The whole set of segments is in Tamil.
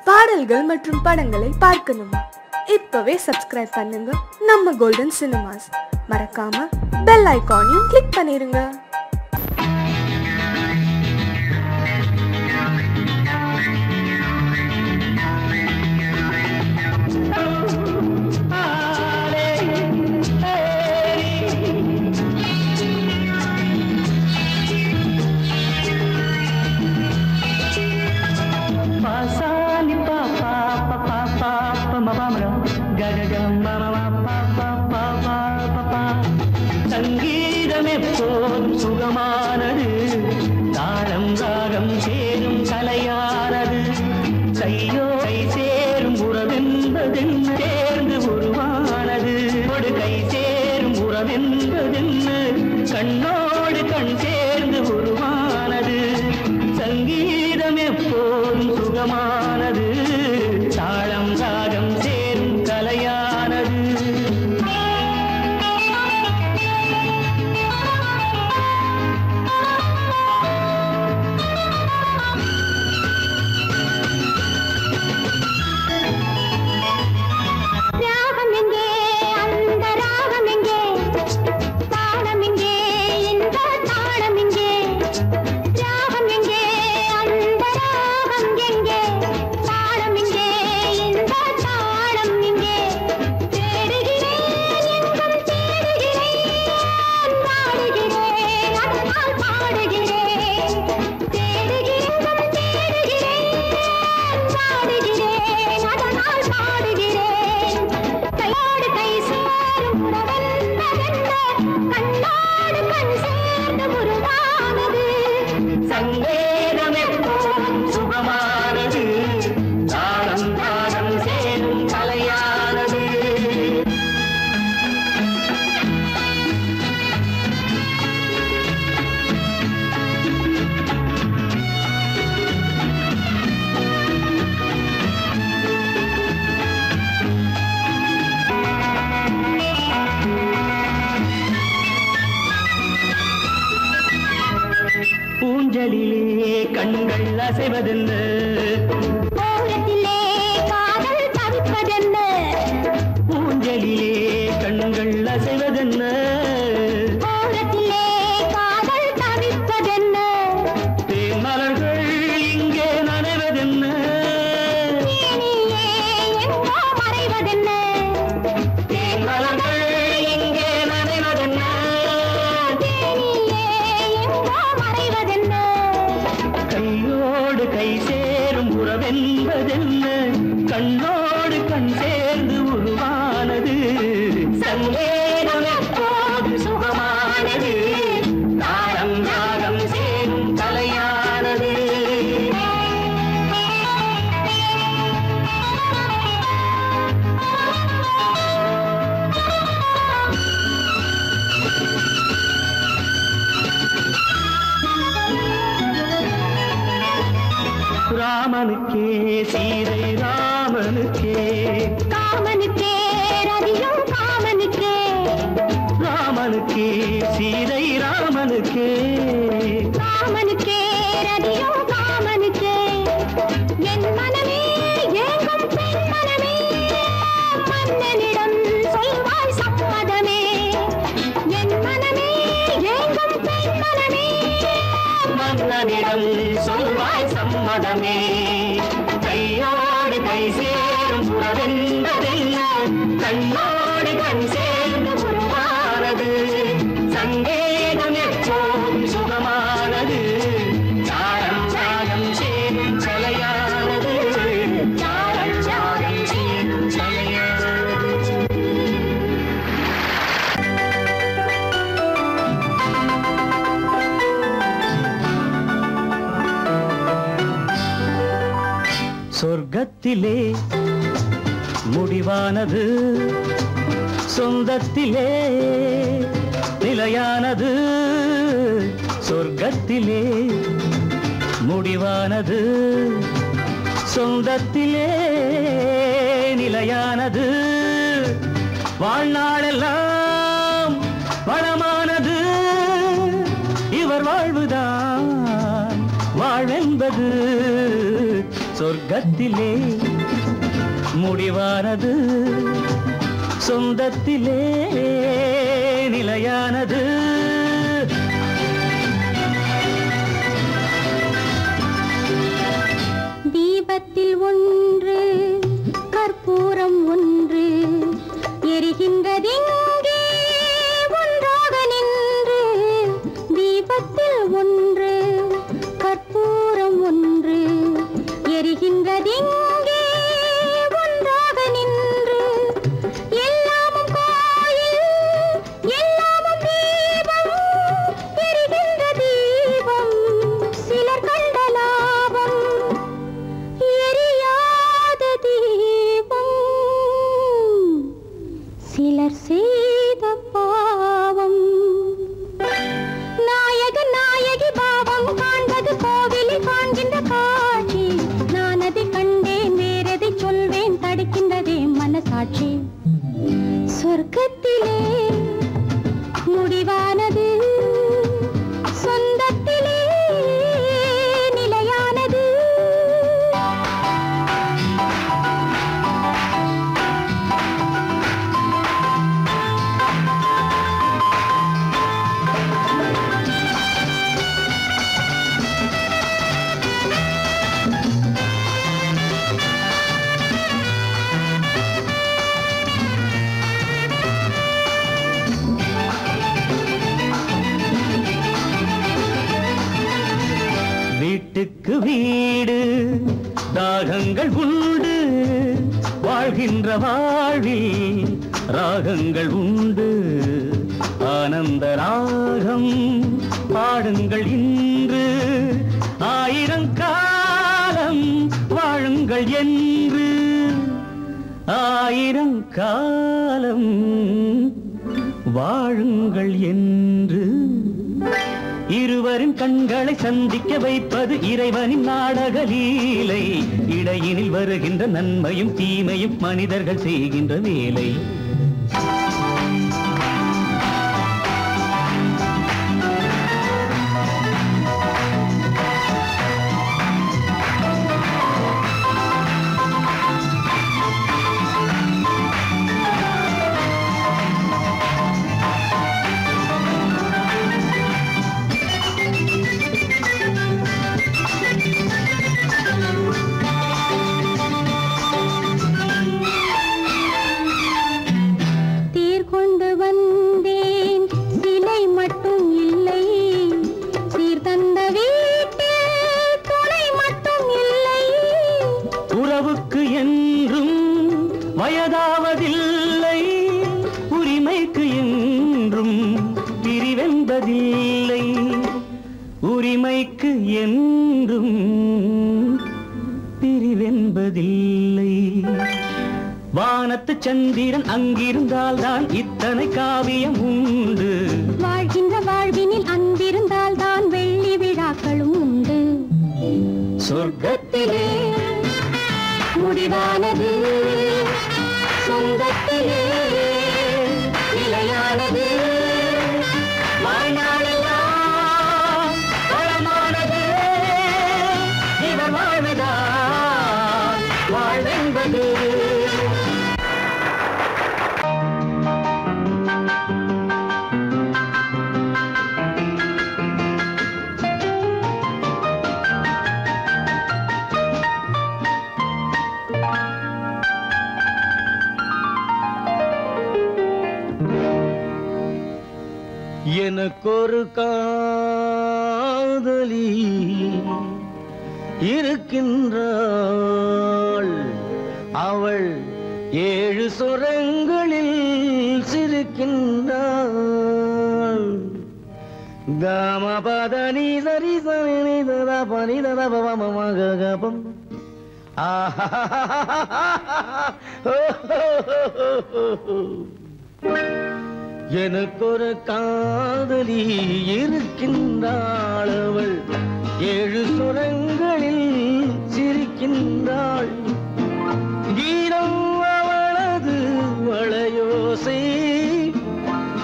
பாடல்கள் மற்றும் படங்களை பார்க்கணுமா? இப்பவே சப்ஸ்கிரைப் பண்ணுங்க நம்ம கோல்டன் சினிமாஸ். மறக்காம பெல் ஐகானையும் கிளிக் பண்ணிருங்க. சங்கீதம் எப்போதும் சுகமானது, தாளம் ராகம் சேரும் கலையானது. கையோடை சேரும் உறவென்பதென்ன, சேர்ந்து உருவானது. ஒரு கை சேரும் உறவென்பதென்ன, கண்ணோடு கண் சேர்ந்து உருவானது. சங்கீதம் எப்போதும் சுகமானது, தாளம் ராகம் சேரும் கலையானது. ஊஞ்சலிலே கண்கள் அசைவதென்ன, ஓரத்திலே காதல் தவிப்பதென்ன. ஊஞ்சலிலே கண்கள் அசைவதென்ன, ஓரத்திலே காதல் தவிப்பதென்ன. தேன்மலர்கள் இங்கே நனைவதென்ன, தேனியே எங்கோ மறைவதென்ன. தேன்மலர்கள் இங்கே நனைவதென்ன, தேனியே எங்கோ மறைவதென்ன. கையோடு கை சேரும் உறவென்பதென்ன, கண்ணோடு கண் சேர்ந்து உருவானது. சங்கேதம் எப்போது சுகமானது, தாளம் ராகம் சேரும் கலையானது. ராமனுக்கே சீதை ராமனுக்கே, காமனுக்கே ரதியும் காமனுக்கே. ராமனுக்கே சீதை ராமனுக்கே, காமனுக்கே ரதியும் காமனுக்கே. என் மனமே ஏங்கும் பெண் மனமே, மன்னனிடம் சொல்வாய் சம்மதமே. என் மனமே ஏங்கும் பெண் மனமே, மன்னனிடம் சொல்வாய் சம்மதமே. கையோடு கை சேரும் உறவென்பதென்ன, கண்ணோடு கண் சேர்ந்து உருவானது. சங்கேதம் எப்போதும் சுகமானது, தாளம் ராகம் சேரும் கலையானது. தாளம் ராகம் சேரும் கலையானது. சொர்க்கத்திலே முடிவானது, சொந்தத்திலே நிலையானது. சொர்க்கத்திலே முடிவானது, சொந்தத்திலே நிலையானது. வாழ்நாளெல்லாம் வளமானது, இவர் வாழ்வுதான் வாழ்வென்பது. சொர்க்கத்திலே முடிவானது, சொந்தத்திலே நிலையானது. தீபத்தில் ஒன்று கற்பூரம் ஒன்று எரிகின்றதெங்கே ஒன்றாக நின்று. தீபத்தில் ஒன்று கற்பூரம் ஒன்று எரிகின்றதெங்கே ஒன்றாக நின்று. எல்லாமும் கோயில் எல்லாமும் தீபம், எரிகின்ற தீபம் சிலர் கண்ட லாபம், எரியாத தீபம் சிலர் செய்த பாவம். நாயகன் நாயகி பாவம் காண்பது கோவிலில் காண்கின்ற காட்சி. நான் அதை கண்டேன், வேறதை சொல்வேன், தடுக்கின்றதே மனசாட்சி. சொர்க்கத்திலே முடிவானது, சொந்தத்திலே நிலையானது. வீட்டுக்கு வீடு தாகங்கள் உண்டு, வாழ்கின்ற வாழ்வில் ராகங்கள் உண்டு. ஆனந்த ராகம் பாடுங்கள் இன்று, ஆயிரம் காலம் வாழுங்கள் என்று. ஆயிரம் காலம் வாழுங்கள் என்று. இருவரின் கண்களை சந்திக்க வைப்பது இறைவனின் நாடக லீலை. இடையினில் வருகின்ற நன்மையும் தீமையும் மனிதர்கள் செய்கின்ற வேலை. உறவுக்கு என்றும் வயதாவதில்லை, உரிமைக்கு என்றும் பிரிவென்பதில்லை. உரிமைக்கு என்றும் பிரிவென்பதில்லை. வானத்து சந்திரன் அங்கிருந்தால் தான் இத்தனை காவியம் உண்டு. வாழ்கின்ற வாழ்வினில் அன்பிருந்தால் தான் வெள்ளி விழாக்களும் உண்டு. சொர்க்கத்திலே முடிவானது, சொந்தத்திலே நிலையானது. வாழ்நாளெல்லாம் வளமானது, இவர் வாழ்வதால் வாழ்வென்பது. எனக்கொரு காதலி இருக்கின்றாள், அவள் 7 சுரங்களில் சிரிக்கின்றாள். காமபதனி சரி சரி ததா பனி ததா பவமகபம். எனக்கொரு காதலி இருக்கின்றாள், அவள் 7 சுரங்களில் சிரிக்கின்றாள். கீதம் அவளது வளையோசை,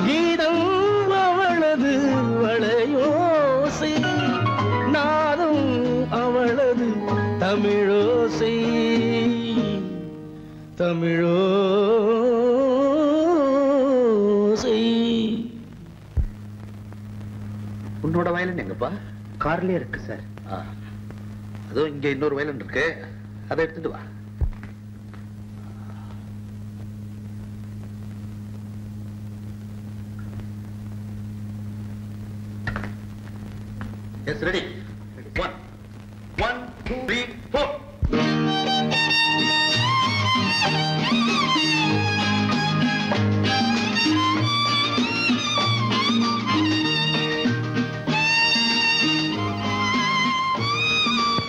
கீதம் அவளது வளையோசை, நாதம் அவளது தமிழோசை. தமிழோசை. உன்னோட வயலன் எங்கப்பா? கார்லயே இருக்கு சார். அதுவும் இங்க இன்னொரு வயலன் இருக்கு, அதை எடுத்துட்டு வா. Yes, ready. 1, 2, 3, 4.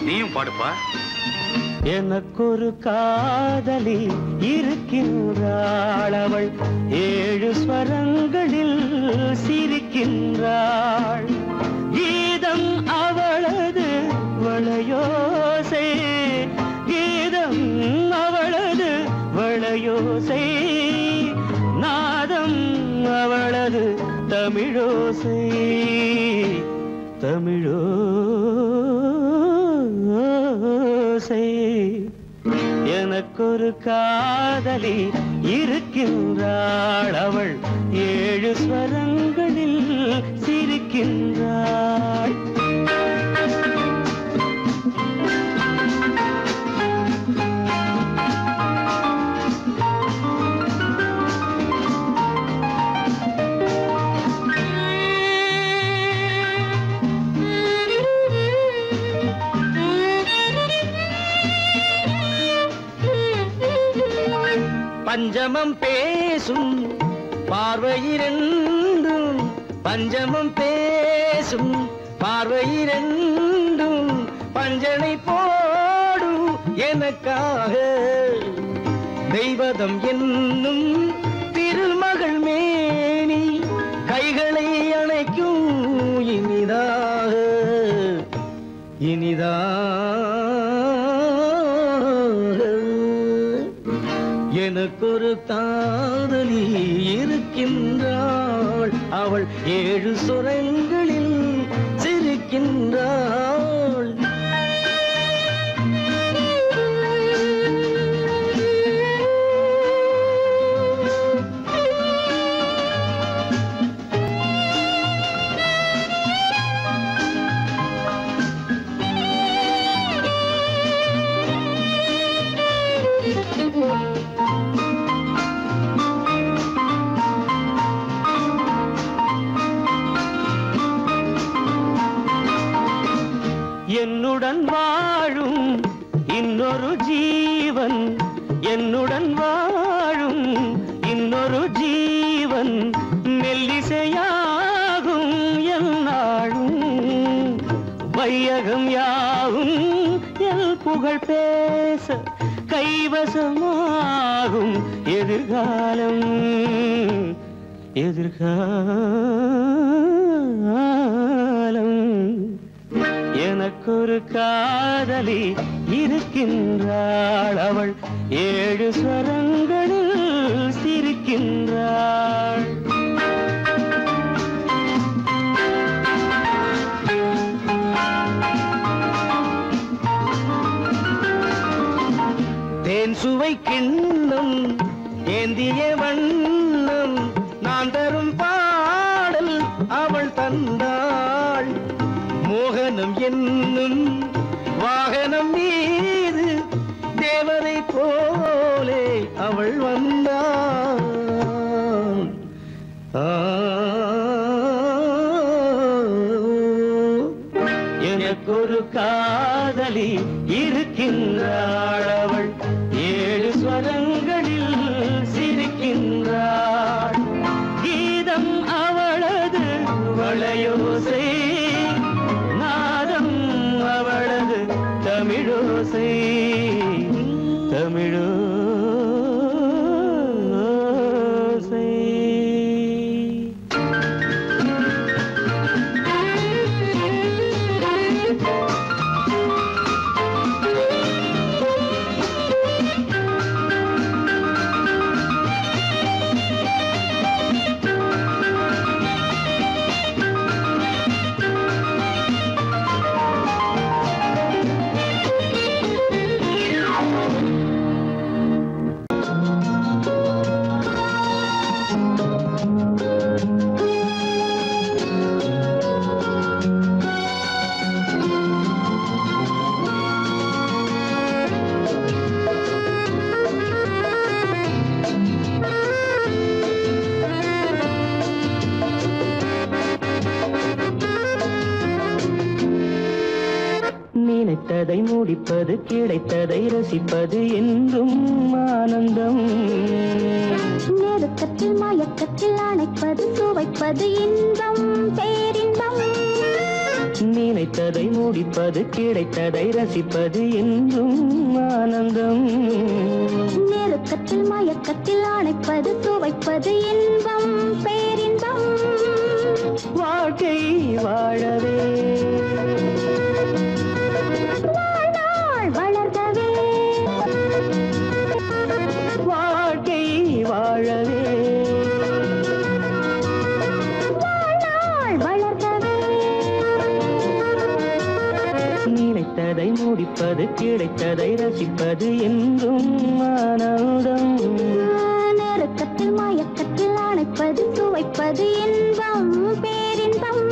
நீயும் பாடுப்பா. எனக்கொரு காதலி இருக்கின்றாள், அவள் 7 ஸ்வரங்களில் சிரிக்கின்றாள். கீதம் அவளது வளையோசை, கீதம் அவளது வளையோசை, நாதம் அவளது தமிழோசை, தமிழோசை. எனக்கொரு காதலி இருக்கின்றாள், அவள் 7 ஸ்வரங்களில் சிரிக்கின்றாள். பஞ்சமம் பேசும் பார்வையிரண்டும், பஞ்சமம் பேசும் பார்வையிரண்டும், பஞ்சனை போடும் எனக்காக. தெய்வதம் என்னும் திருமகள் மேனி கைகளை அணைக்கும் இனிதாக, இனிதாக. எனக்கொரு காதலி இருக்கின்றாள், அவள் 7 சுரங்களில் சிரிக்கின்றாள். என்னுடன் வாழும் இன்னொரு ஜீவன், என்னுடன் வாழும் இன்னொரு ஜீவன், மெல்லிசையாகும் என்னாலும், வையகம் யாவும் எல் புகழ் பேச கைவசமாகும் எதிர்காலம், எதிர்காலம். எனக்கொரு காதலி இருக்கின்றாள், அவள் 7 ஸ்வரங்களில் சிரிக்கின்றாள். தேன் சுவை கிண்ணம் ஏந்திய வண்ணம், நான் தரும் பாடல் அவள் தந்தாள். மோகனம் என்னும் வாகனம் மீது தேவரை போலே அவள் வந்தாள். எனக்கொரு காதலி இருக்கின்றாள், அவள் 7 ஸ்வரங்களில் சிரிக்கின்றாள். கீதம் அவளது வளையோசை, நாதம் அவளது தமிழோசை, தமிழோசை. முடிப்பது கிடைத்ததை ரசிப்பது என்றும் ஆனந்தம். நெருக்கத்தில் மயக்கத்தில் அணைப்பது சுவைப்பது இன்பம் பேரின்பம். நினைத்ததை முடிப்பது கிடைத்ததை ரசிப்பது என்றும் ஆனந்தம். நெருக்கத்தில் மயக்கத்தில் அணைப்பது சுவைப்பது இன்பம் பேரின்பம். வாழ்க்கை வாழவே வாழ்நாள் வளர்கவே வாழ்க்கை வாழவே வாழ்நாள் வளர்கவே. நினைத்ததை முடிப்பது கிடைத்ததை ரசிப்பது என்றும் ஆனந்தம். நெருக்கத்தில் மயக்கத்தில் அணைப்பது சுவைப்பது இன்பம் பேரின்பம்.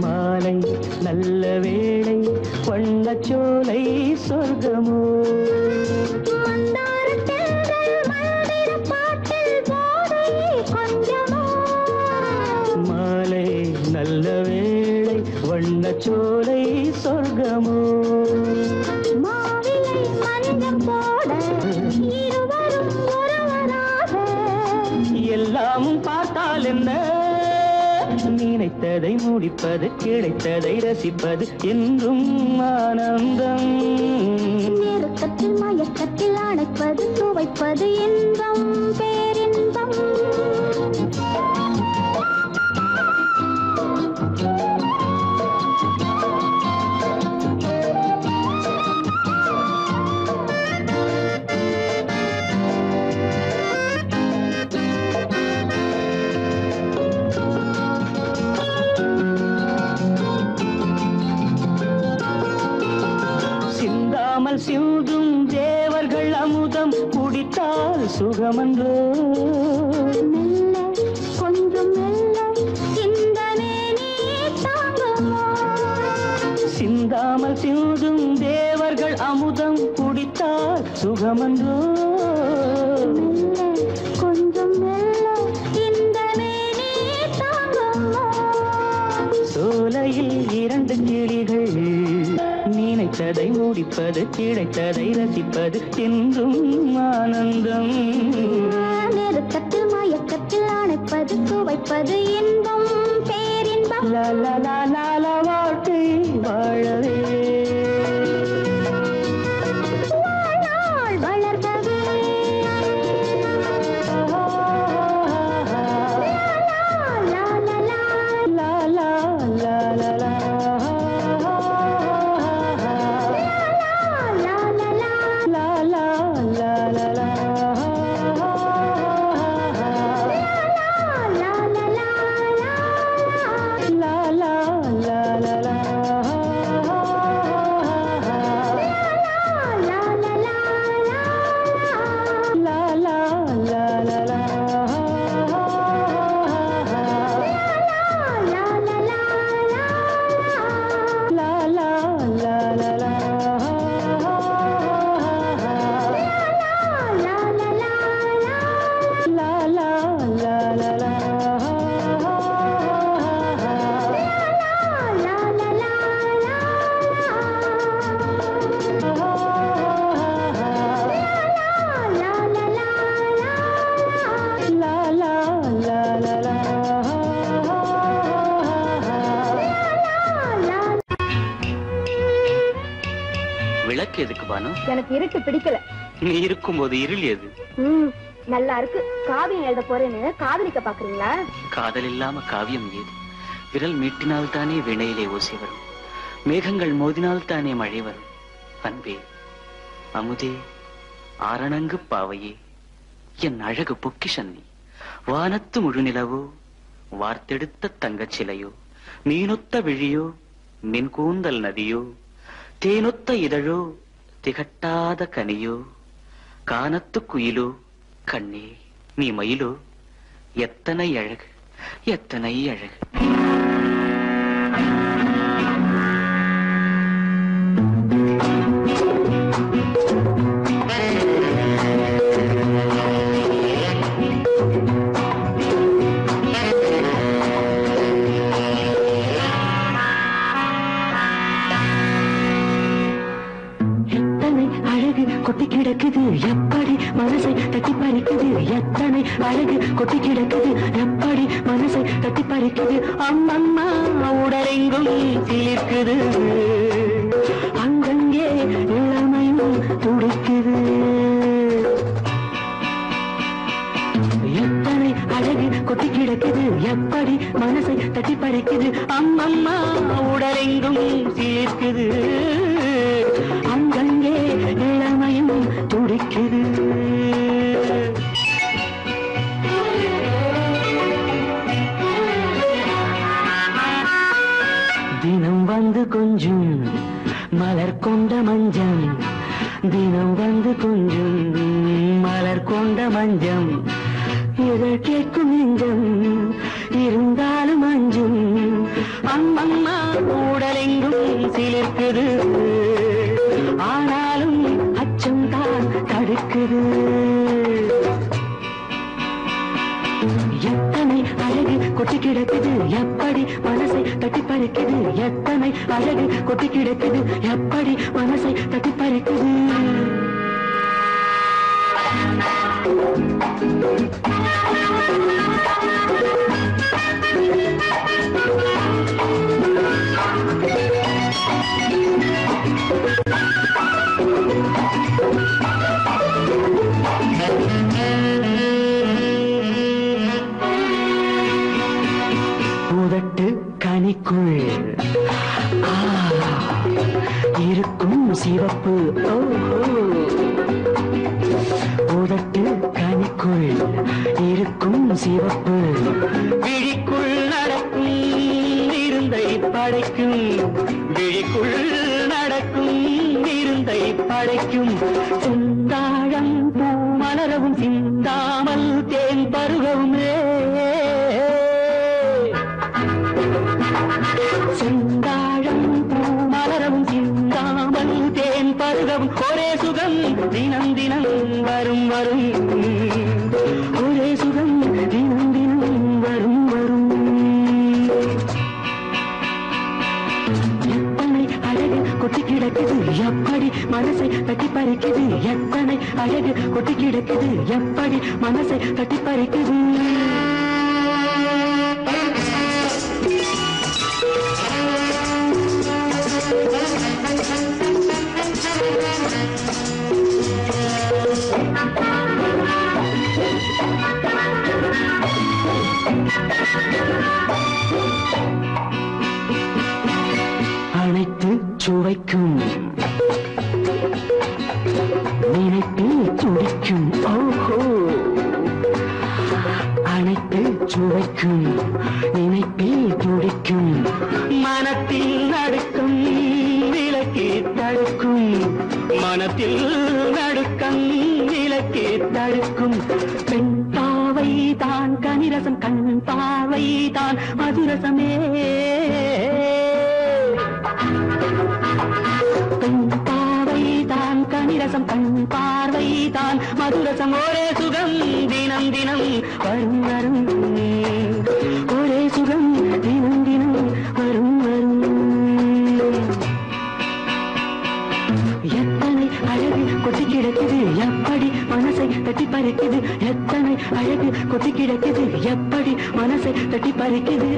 மாலை நல்ல வேளை வண்ணச்சோலை சொர்க்கமோ. மாலை நல்ல வேளை வண்ணச்சோலை சொர்க்கமோ. மாவிலை மஞ்சம் போட இருவரும் ஒருவராக எல்லாம் பார்த்தால் என்ன, நினைத்ததை முடிப்பது கிடைத்ததை ரசிப்பது என்றும் ஆனந்தம். நெருக்கத்தில் மயக்கத்தில் அணைப்பது சுவைப்பது இன்பம் பேரின்பம். சிந்தாமல் சிந்தும் தேவர்கள் அமுதம் குடித்தால் சுகமன்றோ. மெல்ல கொஞ்சம் மெல்ல இந்த மேனி தாங்குமோ. சிந்தாமல் சிந்தும் தேவர்கள் அமுதம் குடித்தால் சுகமன்றோ. மெல்ல கொஞ்சம் மெல்ல இந்த மேனி தாங்குமோ. சோலையில் இரண்டு கிளிகள் நினைத்ததை முடிப்பது கிடைத்ததை ரசிப்பது என்றும் ஆனந்தம். நெருக்கத்தில் மயக்கத்தில் அணைப்பது சுவைப்பது இன்பம் பேரின்பம். லால வாழ்க்கை வாழவே வாழ்நாள் வளர்கவே லா லா லா லா. விளக்கு எதுக்கு பானு? எனக்கு இருட்டு பிடிக்கல. நீ இருக்கும்போது இருள் எது? நல்லா இருக்கு. காவியம் எழுத போறேன்னு காதலிக்க பாக்குறீங்களா? காதல் இல்லாம காவியம் ஏது? விரல் மீட்டினால் தானே வினையிலே ஓசை வரும், மேகங்கள் மோதினால் தானே மழை வரும். அன்பே அமுதே ஆரணங்கு பாவையே என் அழகு பொக்கிஷன்னி, வானத்து முழுநிலவோ வார்த்தெடுத்த தங்கச் சிலையோ, மீனொத்த விழியோ மின்கூந்தல் நதியோ, தேனொத்த இதழோ திகட்டாத கனியோ, கானத்து குயிலோ கண்ணே நீ மயிலோ, எத்தனை அழகு, எத்தனை அழகு. கொட்டி கிடக்குது எப்படி மனசை தட்டி பறிக்குது, எத்தனை அழகு கொட்டி கிடக்குது எப்படி மனசை தட்டி பறிக்குது. அம்மம்மா உடலெங்கும் சிலிர்க்குது, அங்கங்கே இளமையும் துடிக்குது. எத்தனை அழகு கொட்டி கிடக்குது எப்படி மனசை தட்டி பறிக்குது. அம்மம்மா உடலெங்கும் சிலிர்க்குது, அங்கங்கே இளமையும் துடிக்குது. தினம் வந்து கொஞ்சம் மலர் கொண்ட மஞ்சம், தினம் வந்து கொஞ்சம் மலர் கொண்ட மஞ்சம். இதை கேட்கும் நெஞ்சம் இருந்தாலும் அஞ்சும். அம்மம்மா உடலெங்கும் சிலிர்க்குது, ஆனாலும் அச்சம் தான் தடுக்குது. எத்தனை அழகு கொட்டி கிடக்குது எப்படி மனசை தட்டி பறிக்குது, எத்தனை அழகு கொட்டி கிடக்குது எப்படி மனசை தட்டி பறிக்குது. உதட்டு கனிக்குள் இருக்கும் சிவப்பு, உதட்டு கனிக்குள் இருக்கும் சிவப்பு. விழிக்குள் நடக்கும் இருந்தை படைக்கும், விழிக்குள் நடக்கும் இருந்தை படைக்கும். சிந்தாழம் பூ மலரவும் சிந்தாமல் தேன் பருகவும், செந்தாழம் பூ மலரவும் சிந்தாமல் தேன் பருகவும். ஒரே சுகம் தினம் தினம் வரும் வரும், ஒரே சுகம் தினம் தினம் வரும் வரும். எத்தனை அழகு கொட்டி கிடக்குது எப்படி மனசை தட்டி பறிக்குது, எத்தனை அழகு கொட்டி கிடக்குது எப்படி மனசை தட்டி பறிக்குது. அனைத்து சுவைக்கும் நினைப்பில் துடிக்கும், ஓஹோ. அனைத்து சுவைக்கும் நினைப்பில் துடிக்கும், மனத்தில் நடுக்கும் விலக்கி தடுக்கும், மனத்தில் நடுக்கம் விலக்கி தடுக்கும். பெண் பாவை தான் கனிரசம், கண் பாவை தான் மதுரசமே. பெண் பாவை தான் கனிரசம், கண் பார்வை தான் மதுரசம். ஒரே சுகம் தினம் தினம் வரும் வரும், ஒரே சுகம் தினம் தினம் வரும் வரும். எத்தனை அழகு கொட்டி கிடக்குது எப்படி மனசை தட்டி பறிக்குது, எத்தனை அழகு கொட்டி கிடக்குது எப்படி மனசை தட்டி பறிக்குது.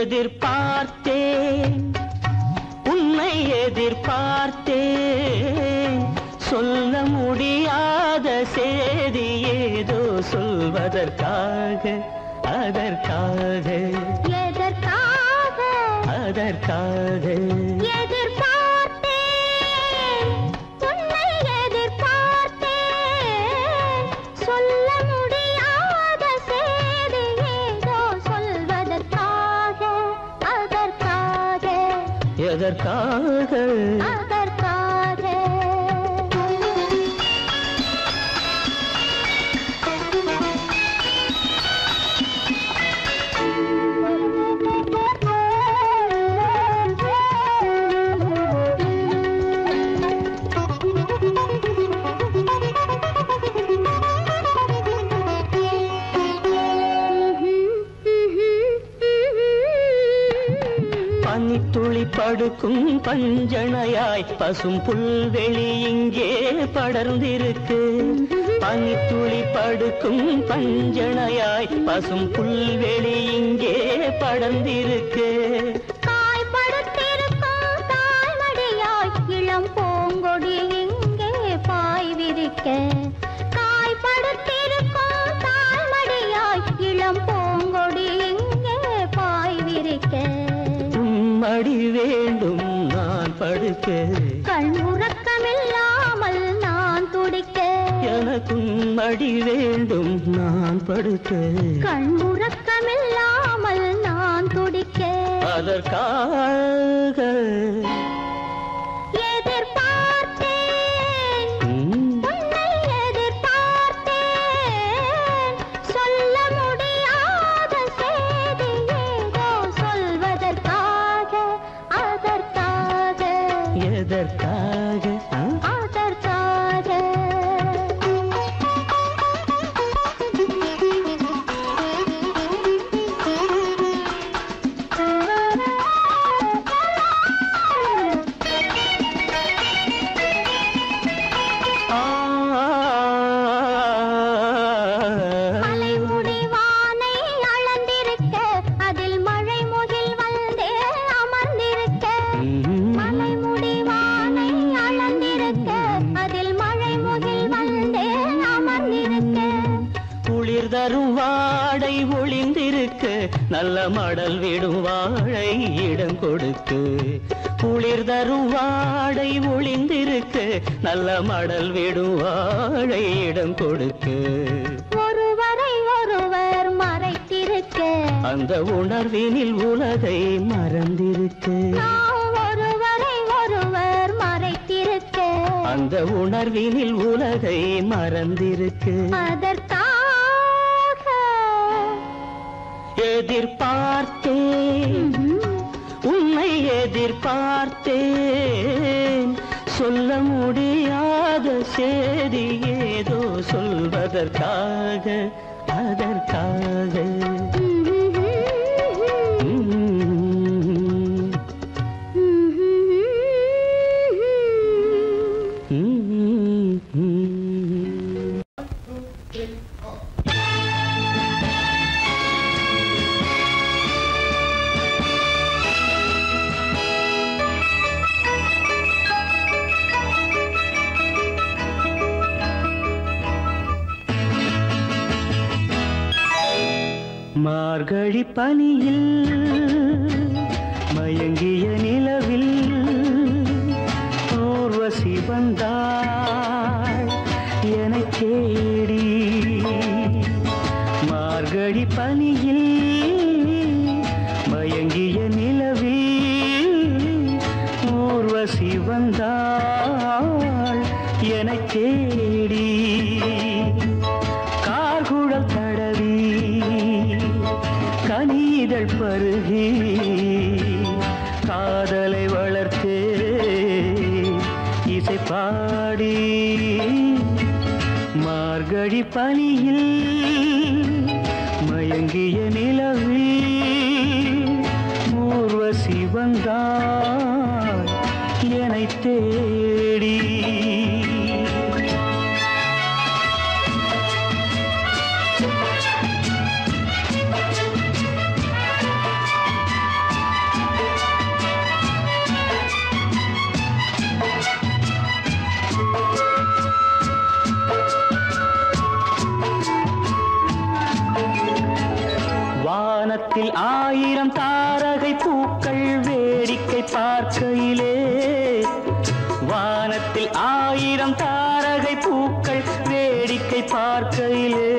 எதிர்பார்த்தேன் உன்னை எதிர்பார்த்தேன், சொல்ல முடியாத செய்தி ஏதோ சொல்வதற்காக, அதற்காக. எதற்காக அதற்காக எதிர்பார்த்தேன் உன்னை எதிர்பார்த்தேன் சொல்ல முடியாத செய்தி ஏதோ சொல்வதற்காக அதற்காக எதற்காக அதற்காக பனித்துளி படுக்கும் பஞ்சணையாய் பசும் புல்வெளி இங்கே படர்ந்திருக்கு பனித்துளி படுக்கும் பஞ்சணையாய் பசும் புல்வெளி இங்கே படர்ந்திருக்கு காய்படுத்திருக்கும் தாய்மடியாய் இளம் பூங்கொடி இங்கே பாய் விரிக்க காய்படுத்திருக்கும் தாய்மடியாய் இளம் பூங்கொடி இங்கே பாய் விரிக்க மடி வேண்டும் நான் படுக்க கண் உறக்கமில்லாமல் நான் துடிக்க எனக்கும் மடி வேண்டும் நான் படுக்க கண் உறக்கமில்லாமல் நான் துடிக்க அதற்காக எதிர்பார்த்தேன் உன்னை எதிர்பார்த்தேன் சொல்ல முடியாத செய்தி ஏதோ சொல்வதற்காக அதற்காக எதற்காக அதற்காக மலைமுடி வானை அளந்திருக்க அதில் மழை முகில் வந்தே அமர்ந்திருக்க மலைமுடி வானை அளந்திருக்க அதில் மழை முகில் வந்தே அமர்ந்திருக்க குளிர் தரும் வாடை ஒளிந்திருக்கு நல்ல மடல் விடும் வாழை இடம் கொடுக்கு குளிர் தரும் வாடை ஒளிந்திருக்கு நல்ல மடல் விடும் வாழை இடம் கொடுக்கு ஒருவரை ஒருவர் மறைத்திருக்க அந்த உணர்வினில் உலகை மறந்திருக்கு நாம் ஒருவரை ஒருவர் மறைத்திருக்க அந்த உணர்வினில் உலகை மறந்திருக்கு அதற்காக எதிர்பார்த்தேன் உன்னை எதிர்பார்த்தேன் சொல்ல முடியாத செய்தி ஏதோ சொல்வதற்காக அதற்காக மார்கழி பனியில் மயங்கிய நிலவில் ஊர்வசி வந்தாள் எனச் தேடி மார்கழி பனியில் மயங்கிய நிலவில் ஊர்வசி வந்தாள் எனச் தேடி கார்குழல் தடவி கனிதழ் பருகி காதலை வளர்த்தே இசை பாடி மார்கழி பனியில் மயங்கிய நிலவில் ஊர்வசி வந்தாள் என்னைத் தேடி வானத்தில் 1000 தாரகை பூக்கள் வேறு ஆயிரம் தாரகை பூக்கள் வேடிக்கை பார்க்கையிலே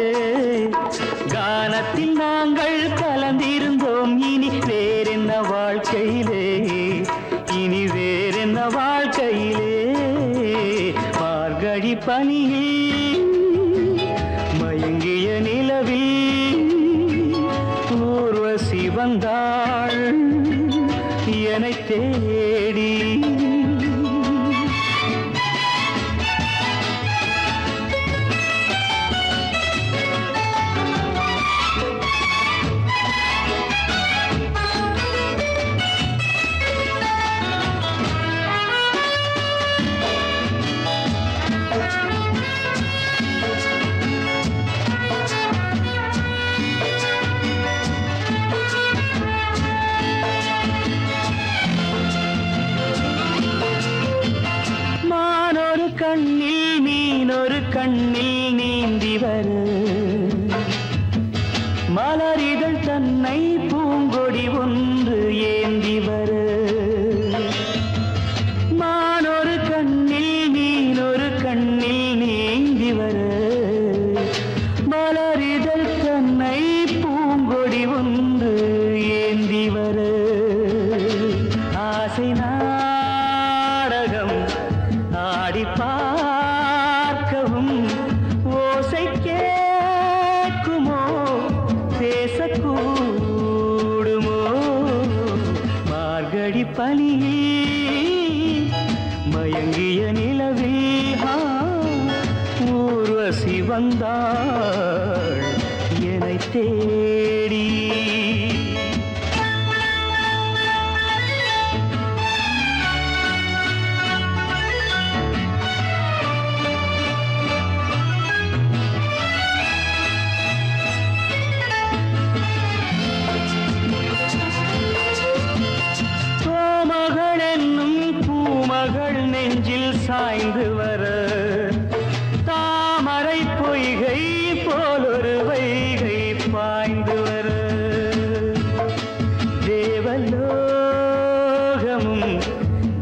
கானத்தில் நாங்கள் கலந்திருந்தோம். இனி வேறென்ன வாழ்க்கையிலே, இனி வேறென்ன வாழ்க்கையிலே. மார்கழி பனியில் மயங்கிய நிலவில் ஊர்வசி வந்தாள் என்னை தேடி. கண்ணில் மீனொரு கண்ணில் நீந்தி வர மலரிதழ் தன்னை பூங்கொடி ஒன்று ஏந்தி வர. மானொரு கண்ணில் மீனொரு கண்ணில் நீந்தி வர மலரிதழ் தன்னை பூங்கொடி ஒன்று ஏந்தி வர. ஆசை நாடகம் ஆடி பார்க்கவும் ஓசை கேட்குமோ பேசக்கூடுமோ. மார்கழி பனியில் மயங்கிய நிலவில் ஊர்வசி வந்தாள் என்னை தேடி. மகள் நெஞ்சில் சாய்ந்து வர தாமரை பொய்கை போலொரு வைகை பாய்ந்து வர. தேவலோகமும்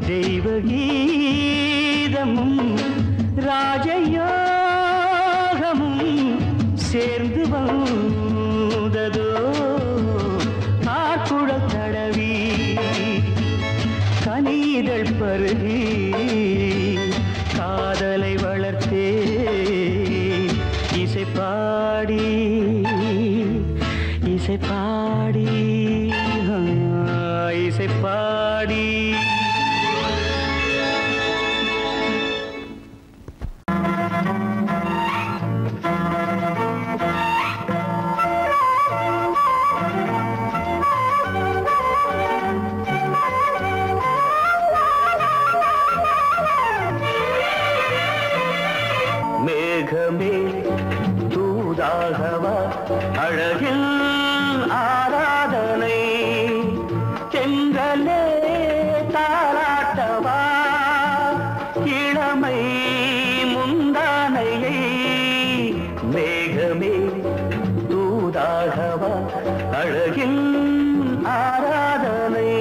தெய்வகீதமும் ராஜயோகமும் சேர்ந்து வந்ததோ. ஆக்குழல் தடவி கனிதழ் பருகி காதலை வளர்த்தே இசை பாடி இசை பாடி இசை பாடி. மேகமே தூதாகவா அழகில் ஆராதனை, தென்றலே தாராட்டவா இளமை முந்தானையை. மேகமே தூதாகவா அழகில் ஆராதனை.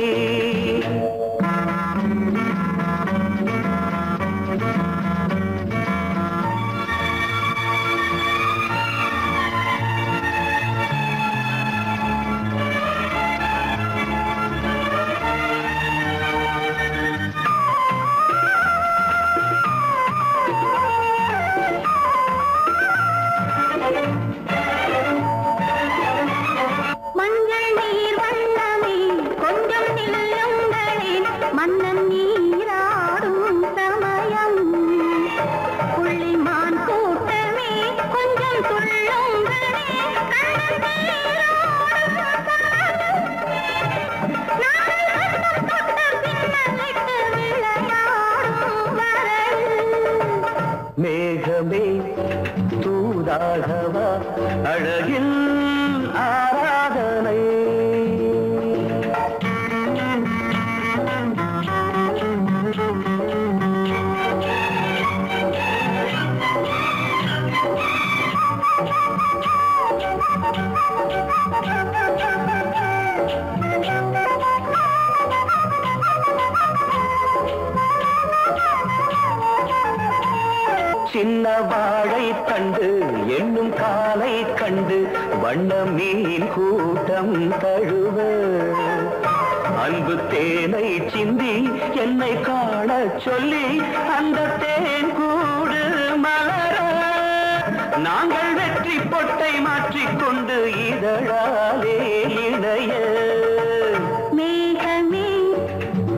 மேகமே தூதாகவா அழகில் ஆராதனை. சின்ன வாழை தண்டு என்னும் காலை கண்டு வண்ண மீன் கூட்டம் தழுவ அன்பு தேனை சிந்தி என்னை காண சொல்லி அந்த தேன் கூடு மலர நாங்கள் வெற்றி பொட்டை மாற்றிக்கொண்டு இதழாலே இணைய மேகமே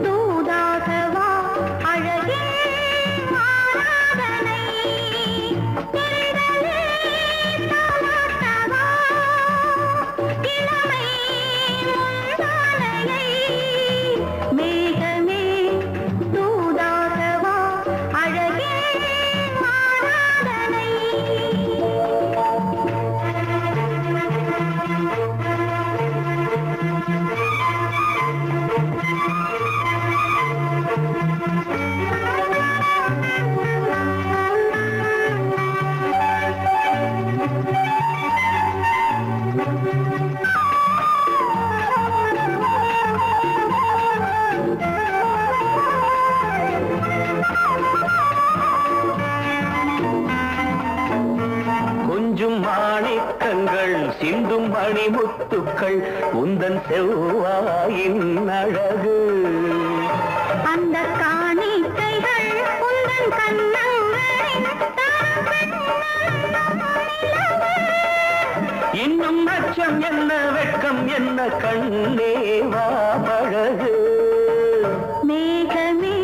தூதாகவா அழகே ஆராதனை திரளே தாலாட்டவா இளமை முந்தானையை மேகமே தூதாகவா அழகே ஆராதனை கொஞ்சும் மாணிக்கங்கள் சிந்தும் மணிமுத்துக்கள் உந்தன் செவ்வாயின் அழகு அந்த காணிக்கைகள் உந்தன் கண்ணங்களின் இன்னும் அச்சம் என்ன வெட்கம் என்ன கண்ணேவா பழகு மேகமே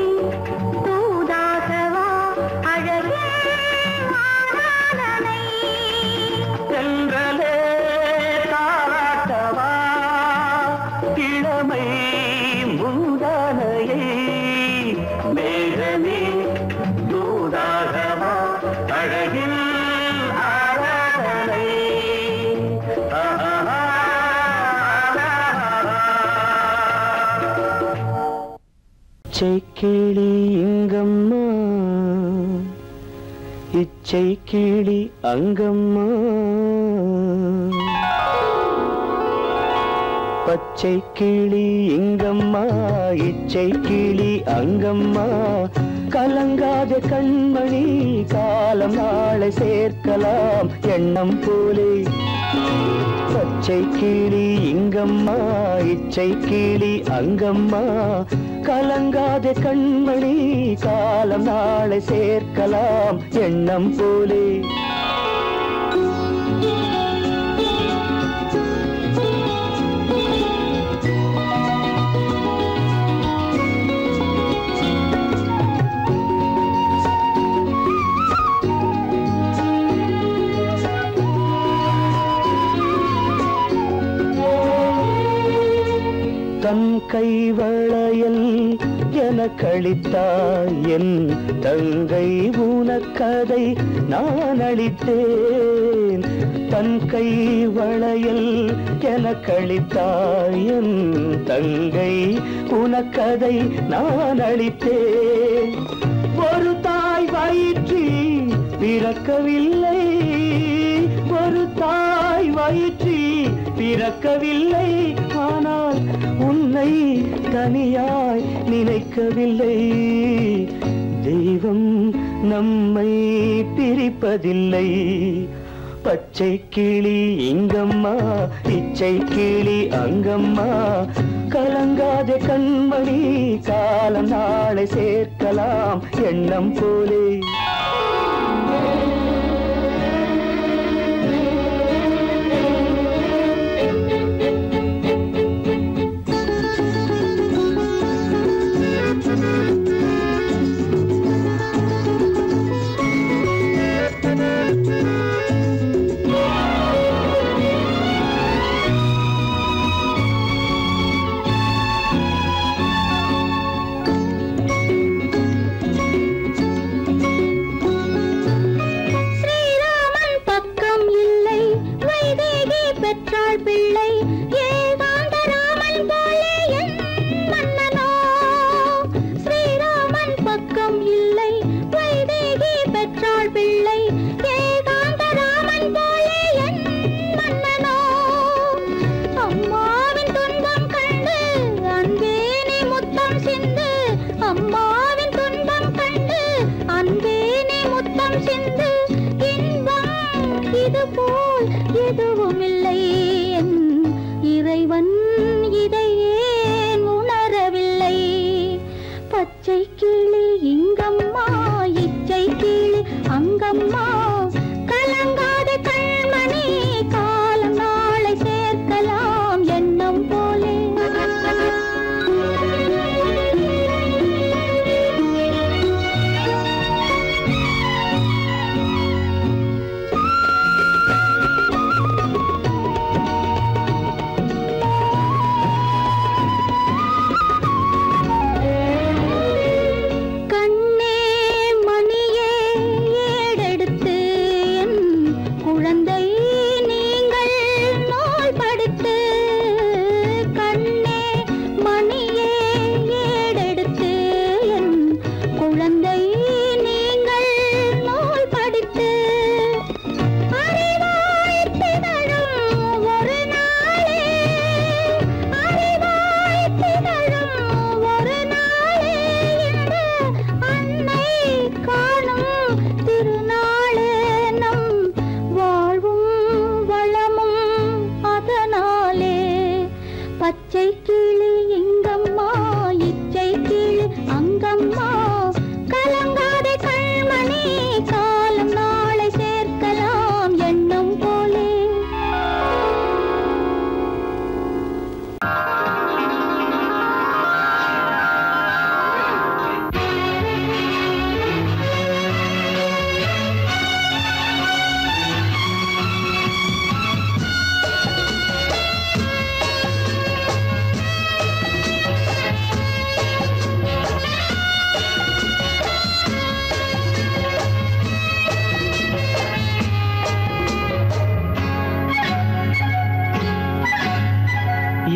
தூதாகவா அழகே ஆராதனை சென்றலே தாராட்டவா இளமை முந்தானையை மேகமே தூதாகவா அழகில் ஆராதனை இச்சை கிளி இங்கம்மா இச்சை கிளி அங்கம்மா பச்சை கிளி இங்கம்மா இச்சை கிளி அங்கம்மா கலங்காத கண்மணி காலம் நாளை சேர்க்கலாம் எண்ணம் போலே பச்சை கிளி இங்கம்மா இச்சை கிளி அங்கம்மா கலங்காத கண்மணி காலம் நாளை சேர்க்கலாம் எண்ணம் போலே தன் கைவளையல் எனக்களித்தாய் என் தங்கை உனக்கதை நான் அளித்தேன் தன் கைவளையல் எனக்களித்தாய் என் தங்கை உனக்கதை நான் அளித்தேன் ஒரு தாய் வயிற்றில் பிறக்கவில்லை ஒரு தாய் வயிற்றில் பிறக்கவில்லை ஆனால் உன்னை தனியாய் நினைக்கவில்லை தெய்வம் நம்மை பிரிப்பதில்லை பச்சை கிளி இங்கம்மா இச்சை கிளி அங்கம்மா கலங்காத கண்மணி காலம் நாளை சேர்க்கலாம் எண்ணம் போலே போல் எதுவும் இல்லை என் இறைவன் இதை ஏன் உணரவில்லை பச்சை கிளி இங்கம்மா இச்சை கிளி அங்கம்மா கலங்காத கண்மணி காலம் நாளை சேர்க்கலாம் எண்ணம் போலே பச்சை கிளி எங்கம்மா இச்சை கிளி அங்கம்மா கலங்காத கண்மணி காலம் நாளை சேர்க்கலாம் எண்ணம் போலே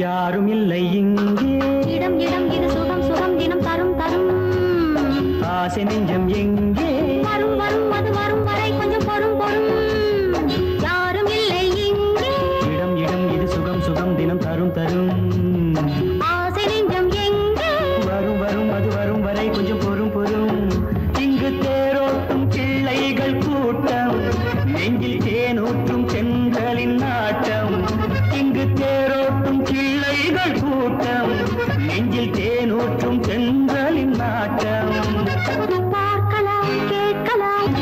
யாரும் இல்லை இங்கே இடம் இடம் இது சுகம் சுகம் தினம் தரும் தரும் ஆசை நெஞ்சம் எங்கே வரும் வரும் அது வரும் வரை கொஞ்சம் பொறும் பொறும் யாரும் இல்லை இங்கே இடம் இடம் இது சுகம் சுகம் தினம் தரும் தரும் ஆசை நெஞ்சம் எங்கே வரும் வரும் அது வரும் வரை கொஞ்சம் பொறும் பொறும் இங்கு தேரோட்டும் கிள்ளைகள் கூட்டம் நெஞ்சில் தேனூற்றும் சென்றலின் நாட்டம் இங்கு தேரோட்டும் கிள்ளைகள் கூட்டம் நெஞ்சில் தேனூற்றும் சென்றலின் நாட்டம் பார்க்கலாம் கேட்கலாம்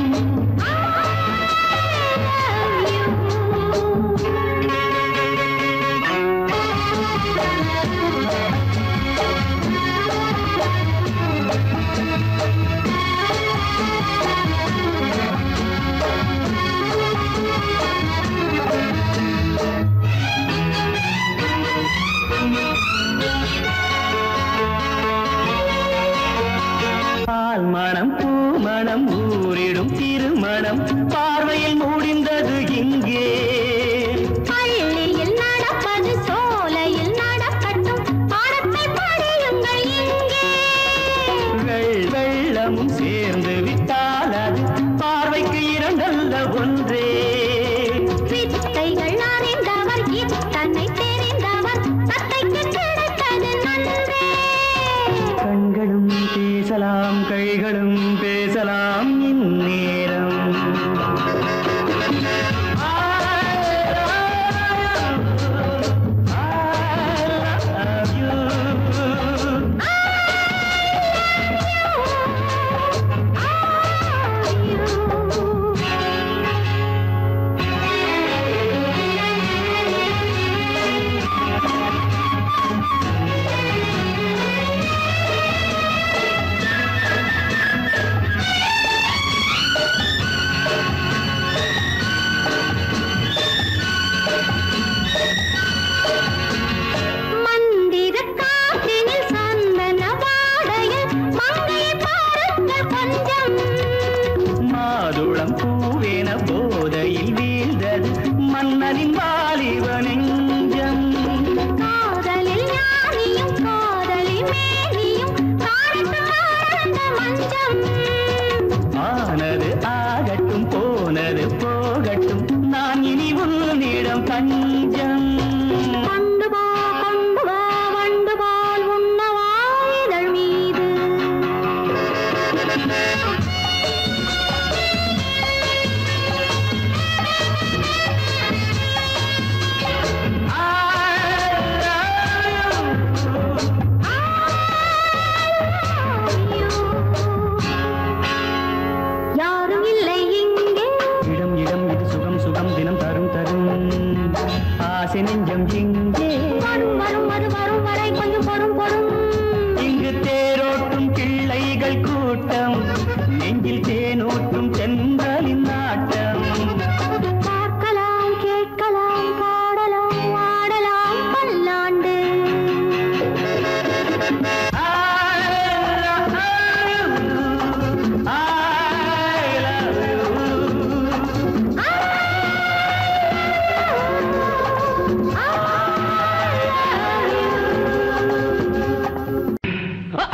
பால் மணம் பூ மணம் ஊரிடும் திருமணம் பார்வையில் முடிந்தது இங்கே பள்ளியில் நடப்பது சோலையில் நடக்கட்டும் பாடத்தை படியுங்கள் இங்கே வெள்ளமும் சேர்ந்து விட்டால் அது பார்வைக்கு இரண்டல்ல ஒன்றே வித்தைகள் அறிந்தவர் இத்தனை தெரிந்தவர் தத்தைக்கு கிடைத்தது நன்றே கண்களும் பேசலாம் கைகளும் பேசலாம் இந்நேரம் மந்திர காற்றினில் சந்தன வாடையில் மங்கையை பாருங்கள் கொஞ்சம் மாதுளம் பூவேன போதையில் வீழ்ந்தது மன்னனின் வாலிப நெஞ்சம் காதலில் ஞானியும் காதலி மேனியும் காணித்து வாழ்ந்த மஞ்சம் ஆனது ஆகட்டும் போனது போகட்டும் நான் இனி உன்னிடம் தஞ்சம் கொண்டு வா வண்டு போல் உண்ணவா இதழ் மீது நெஞ்சில் தேனூட்டும் சென்றலின் நாட்டம். பார்க்கலாம் கேட்கலாம் பாடலாம் ஆடலாம் பல்லாண்டு.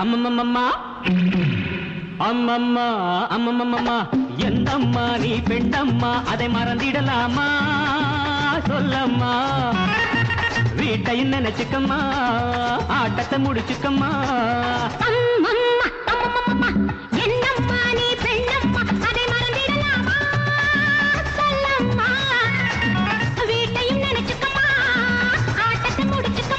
அம்மம்மம்மா அம்மம்மா அம்மம்மம்மா என்னம்மா நீ பெண்ணம்மா அதை மறந்திடலாமா சொல்லம்மா வீட்டையும் நினைச்சுக்கம்மா ஆட்டத்தை முடிச்சுக்கம்மா. என்னம்மா நீ பெண்ணம்மா அதை மறந்திடலாமா சொல்லம்மா வீட்டையும் நினைச்சுக்கம்மா ஆட்டத்தை முடிச்சுக்கம்மா.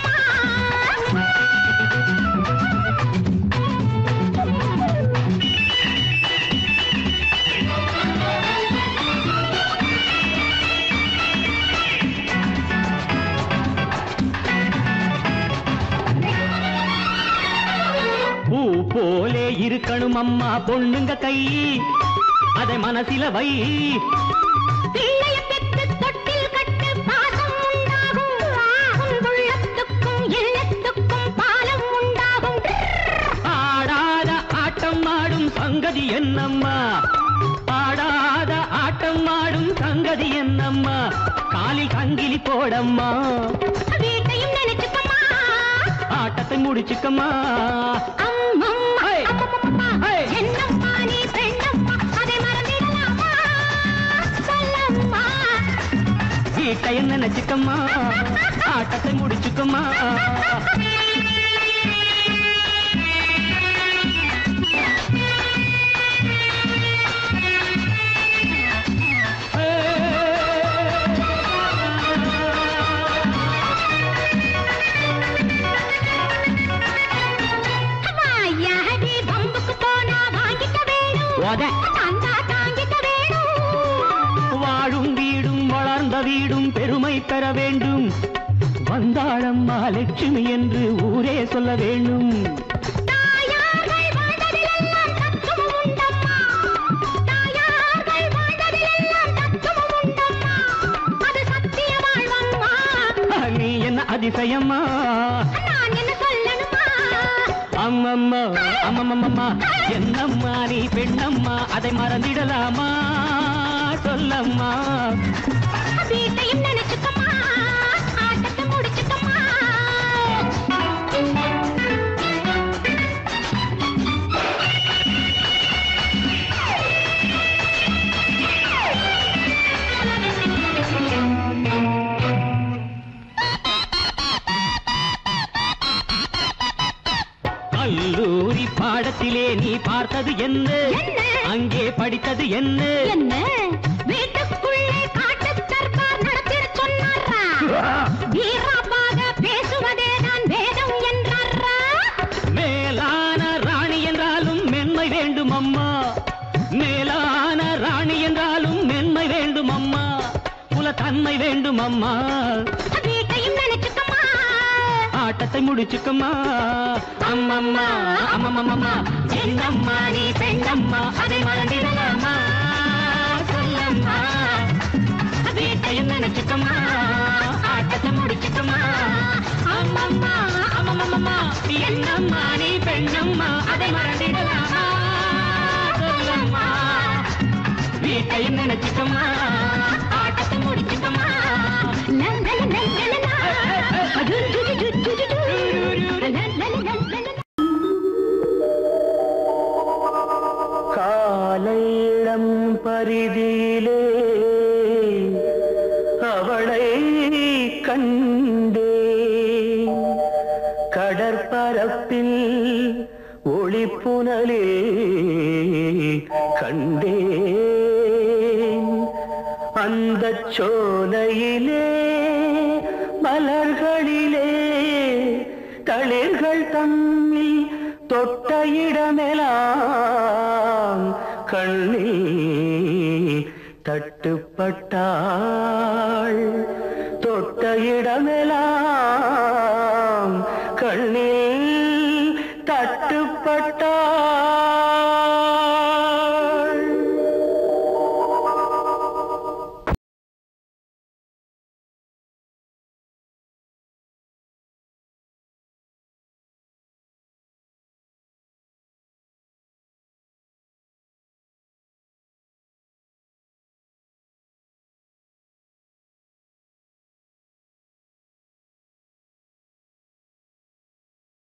போலே இருக்கணும் அம்மா பொண்ணுங்க கை அதை மனசில வை. பிள்ளைய பெற்று தொட்டில் கட்டு பாசம் உண்டாகும் உள்ளத்துக்கும் எண்ணத்துக்கும் பாலம் உண்டாகும். ஆடாத ஆட்டம் ஆடும் சங்கதி என்னம்மா ஆடாத ஆட்டம் ஆடும் சங்கதி என்னம்மா காலில் சங்கிலி போடம்மா வீட்டையும் நினைச்சுக்கம்மா ஆட்டத்தை முடிச்சுக்கம்மா. என்னம்மா நீ பெண்ணம்மா அதை மறந்திடலாமா சொல்லம்மா வீட்டையும் நினைச்சுக்கம்மா ஆட்டத்தை முடிச்சுக்கம்மா. வாழும் வீடும் வளர்ந்த வீடும் பெருமை பெற வேண்டும். வந்தாளம்மா லட்சுமி என்று ஊரே சொல்ல வேண்டும். நீ என்ன அதிசயம்மா அம்மம்மா அம்மம்மம்மா என்னம்மா நீ பெண்ணம்மா அதை மறந்திடலாமா சொல்லம்மா வீட்டையும் நினைச்சுக்கம்மா ஆட்டத்தை முடிச்சுக்கம்மா. கல்லூரி பாடத்திலே நீ பார்த்தது என்ன அங்கே படித்தது என்ன? வீட்டுக்குள்ளே காட்டு தர்பார் நடத்திட சொன்னாரா வீராபாக பேசுவதே நான் வேதம் என்றாரா. மேலான ராணி என்றாலும் மென்மை வேண்டும் அம்மா மேலான ராணி என்றாலும் மென்மை வேண்டும் அம்மா குலத்தன்மை வேண்டும் அம்மா வீட்டையும் நினைச்சுக்கம்மா ஆட்டத்தை முடிச்சுக்கம்மா. அம்மம்மா அம்மம்மம்மா என்னம்மா நீ பெண்ணம்மா அதை மறந்திடலாமா சொல்லம்மா வீட்டையும் நினைச்சுக்கம்மா ஆட்டத்தை முடிச்சுக்கம்மா. அம்மம்மா அம்மம்மம்மா என்னம்மா நீ பெண்ணம்மா அதை மறந்திடலாமா சொல்லம்மா வீட்டையும் நினைச்சுக்கம்மா ஆட்டத்தை முடிச்சுக்கம்மா. காலையிடம் பரிதியிலே அவளை கண்டே கடற்பரப்பில் ஒளிப்புனலே கண்டேன் அந்த சோலையிலே மலர்களிலே தளிர்கள் தம்மில் தொட்ட இடமெல்லாம் கண்ணில் தட்டுப்பட்டாள் தொட்ட இடமெல்லாம்